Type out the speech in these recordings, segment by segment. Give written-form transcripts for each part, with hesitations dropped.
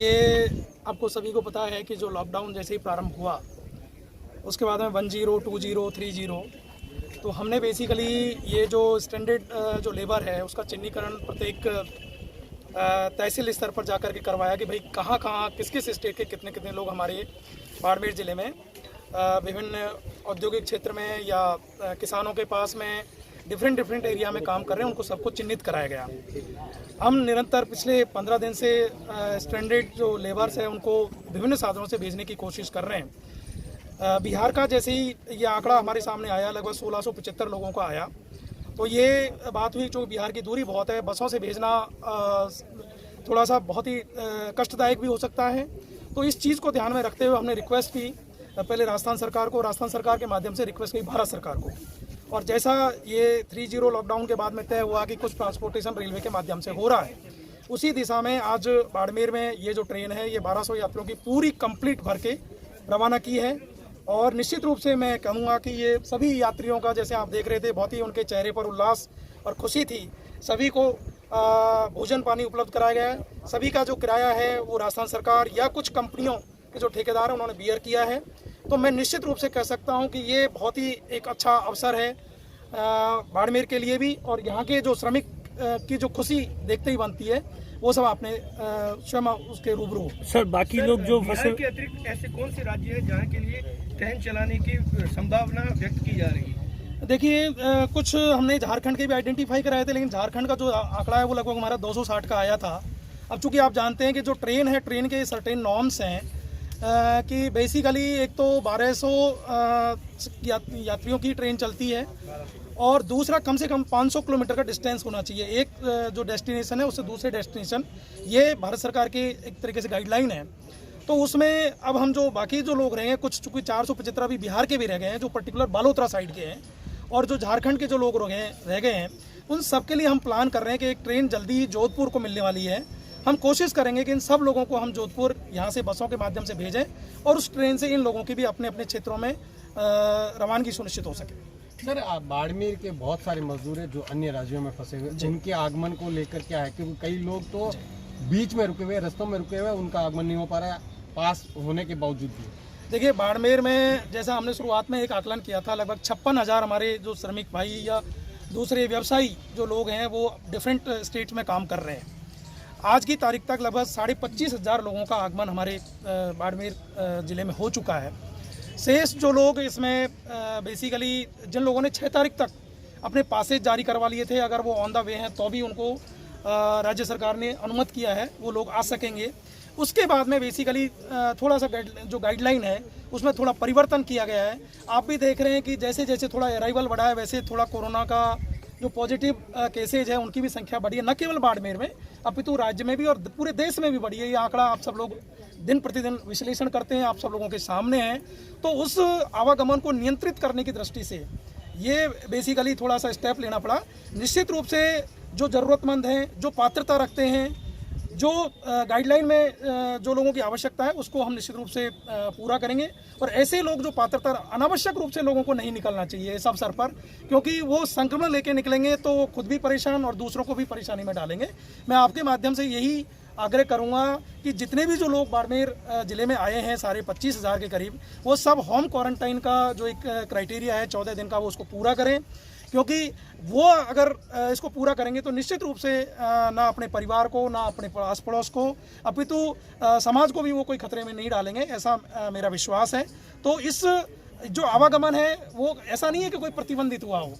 ये आपको सभी को पता है कि जो लॉकडाउन जैसे ही प्रारंभ हुआ उसके बाद में 10, 20, 30 तो हमने बेसिकली ये जो स्टैंडर्ड जो लेबर है उसका चिन्हीकरण प्रत्येक तहसील स्तर पर जाकर के करवाया कि भाई कहाँ कहाँ किस किस स्टेट के कितने कितने लोग हमारे बाड़मेर ज़िले में विभिन्न औद्योगिक क्षेत्र में या किसानों के पास में डिफरेंट एरिया में काम कर रहे हैं, उनको सबको चिन्हित कराया गया। हम निरंतर पिछले 15 दिन से स्टैंडर्ड जो लेबर्स हैं उनको विभिन्न साधनों से भेजने की कोशिश कर रहे हैं। बिहार का जैसे ही ये आंकड़ा हमारे सामने आया, लगभग 1675 लोगों का आया, तो ये बात हुई, जो बिहार की दूरी बहुत है, बसों से भेजना थोड़ा सा बहुत ही कष्टदायक भी हो सकता है। तो इस चीज़ को ध्यान में रखते हुए हमने रिक्वेस्ट की पहले राजस्थान सरकार को, राजस्थान सरकार के माध्यम से रिक्वेस्ट की भारत सरकार को, और जैसा ये 30 लॉकडाउन के बाद में तय हुआ कि कुछ ट्रांसपोर्टेशन रेलवे के माध्यम से हो रहा है, उसी दिशा में आज बाड़मेर में ये जो ट्रेन है ये 1200 यात्रियों की पूरी कंप्लीट भर के रवाना की है। और निश्चित रूप से मैं कहूँगा कि ये सभी यात्रियों का, जैसे आप देख रहे थे, बहुत ही उनके चेहरे पर उल्लास और खुशी थी। सभी को भोजन पानी उपलब्ध कराया गया है। सभी का जो किराया है वो राजस्थान सरकार या कुछ कंपनियों के जो ठेकेदार हैं उन्होंने बियर किया है। तो मैं निश्चित रूप से कह सकता हूं कि ये बहुत ही एक अच्छा अवसर है बाड़मेर के लिए भी, और यहाँ के जो श्रमिक की जो खुशी देखते ही बनती है वो सब आपने स्वयं उसके रूबरू। सर बाकी लोग जो बिहार के अतिरिक्त ऐसे कौन से राज्य है जहाँ के लिए ट्रेन चलाने की संभावना व्यक्त की जा रही है? देखिए, कुछ हमने झारखंड के भी आइडेंटिफाई कराए थे, लेकिन झारखंड का जो आंकड़ा है वो लगभग हमारा 260 का आया था। अब चूंकि आप जानते हैं कि जो ट्रेन है, ट्रेन के सर्टेन नॉर्म्स हैं कि बेसिकली एक तो 1200 यात्रियों की ट्रेन चलती है, और दूसरा कम से कम 500 किलोमीटर का डिस्टेंस होना चाहिए एक जो डेस्टिनेशन है उससे दूसरे डेस्टिनेशन। ये भारत सरकार की एक तरीके से गाइडलाइन है। तो उसमें अब हम जो बाकी जो लोग रहे हैं, कुछ चूँकि 475 अभी बिहार के भी रह गए हैं, जो पर्टिकुलर बालोतरा साइड के हैं, और जो झारखंड के जो लोग रह गए हैं, उन सब के लिए हम प्लान कर रहे हैं कि एक ट्रेन जल्दी ही जोधपुर को मिलने वाली है। हम कोशिश करेंगे कि इन सब लोगों को हम जोधपुर यहाँ से बसों के माध्यम से भेजें, और उस ट्रेन से इन लोगों की भी अपने अपने क्षेत्रों में रवानगी सुनिश्चित हो सके। सर, बाड़मेर के बहुत सारे मजदूर हैं जो अन्य राज्यों में फंसे हुए, उनके आगमन को लेकर क्या है? क्योंकि कई लोग तो बीच में रुके हुए, रास्तों में रुके हुए, उनका आगमन नहीं हो पा रहा है पास होने के बावजूद भी। देखिए, बाड़मेर में जैसा हमने शुरुआत में एक आकलन किया था, लगभग 56,000 हमारे जो श्रमिक भाई या दूसरे व्यवसायी जो लोग हैं वो डिफरेंट स्टेट्स में काम कर रहे हैं। आज की तारीख तक लगभग 25,500 लोगों का आगमन हमारे बाड़मेर ज़िले में हो चुका है। शेष जो लोग इसमें बेसिकली जिन लोगों ने 6 तारीख तक अपने पासेज जारी करवा लिए थे, अगर वो ऑन द वे हैं तो भी उनको राज्य सरकार ने अनुमति किया है, वो लोग आ सकेंगे। उसके बाद में बेसिकली थोड़ा सा जो गाइडलाइन है उसमें थोड़ा परिवर्तन किया गया है। आप भी देख रहे हैं कि जैसे जैसे थोड़ा अराइवल बढ़ा है, वैसे थोड़ा कोरोना का जो पॉजिटिव केसेज है उनकी भी संख्या बढ़ी है, न केवल बाड़मेर में अपितु राज्य में भी और पूरे देश में भी बढ़ी है। ये आंकड़ा आप सब लोग दिन प्रतिदिन विश्लेषण करते हैं, आप सब लोगों के सामने है। तो उस आवागमन को नियंत्रित करने की दृष्टि से ये बेसिकली थोड़ा सा स्टेप लेना पड़ा। निश्चित रूप से जो ज़रूरतमंद हैं, जो पात्रता रखते हैं, जो गाइडलाइन में जो लोगों की आवश्यकता है उसको हम निश्चित रूप से पूरा करेंगे। और ऐसे लोग जो पात्रता, अनावश्यक रूप से लोगों को नहीं निकलना चाहिए इस अवसर पर, क्योंकि वो संक्रमण लेके निकलेंगे तो खुद भी परेशान और दूसरों को भी परेशानी में डालेंगे। मैं आपके माध्यम से यही आग्रह करूंगा कि जितने भी जो लोग बाड़मेर ज़िले में आए हैं, 25,500 के करीब, वो सब होम क्वारंटाइन का जो एक क्राइटेरिया है 14 दिन का, वो उसको पूरा करें। क्योंकि वो अगर इसको पूरा करेंगे तो निश्चित रूप से ना अपने परिवार को, ना अपने आस पड़ोस को, अपितु समाज को भी वो कोई खतरे में नहीं डालेंगे, ऐसा मेरा विश्वास है। तो इस जो आवागमन है वो ऐसा नहीं है कि कोई प्रतिबंधित हुआ हो।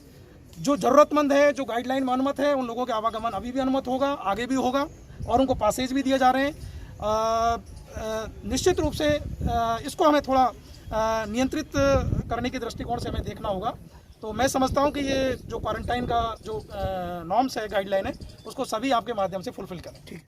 जो ज़रूरतमंद है, जो गाइडलाइन में अनुमत है, उन लोगों के आवागमन अभी भी अनुमत होगा, आगे भी होगा, और उनको पासेज भी दिए जा रहे हैं। निश्चित रूप से इसको हमें थोड़ा नियंत्रित करने की दृष्टिकोण से हमें देखना होगा। तो मैं समझता हूं कि ये जो क्वारंटाइन का जो नॉर्म्स है, गाइडलाइन है, उसको सभी आपके माध्यम से फुलफिल करें। ठीक।